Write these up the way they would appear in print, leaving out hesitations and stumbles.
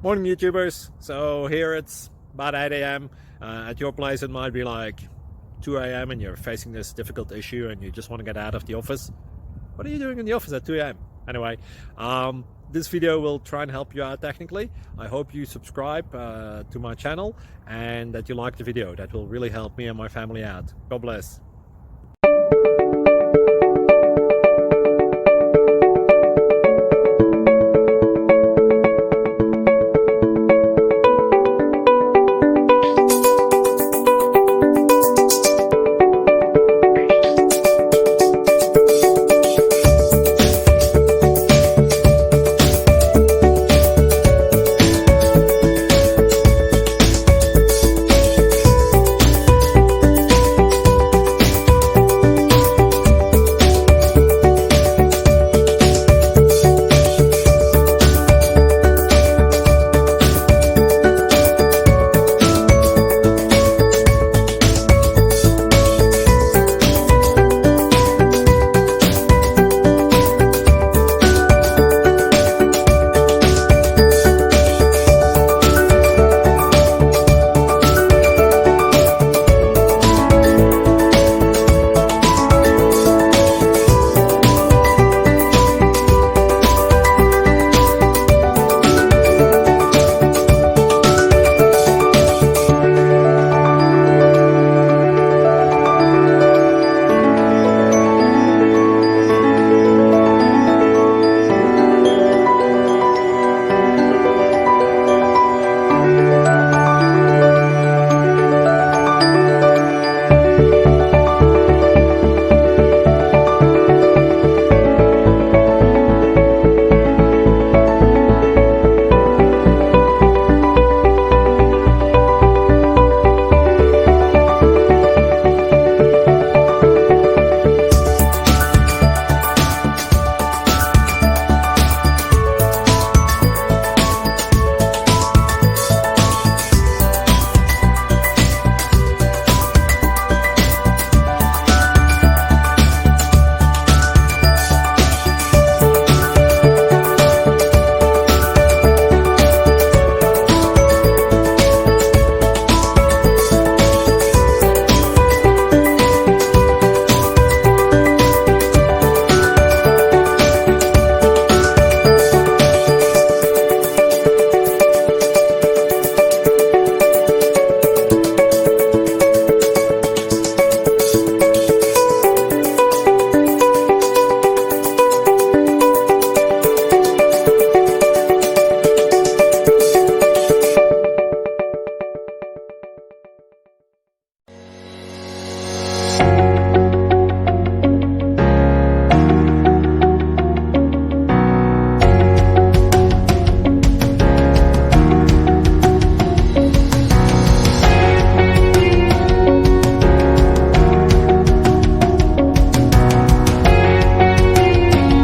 Morning YouTubers. So here it's about 8 a.m. At your place it might be like 2 a.m. and you're facing this difficult issue and you just want to get out of the office. What are you doing in the office at 2 a.m.? Anyway, this video will try and help you out technically. I hope you subscribe to my channel and that you like the video. That will really help me and my family out. God bless.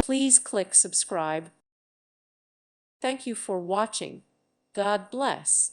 Please click subscribe. Thank you for watching. God bless.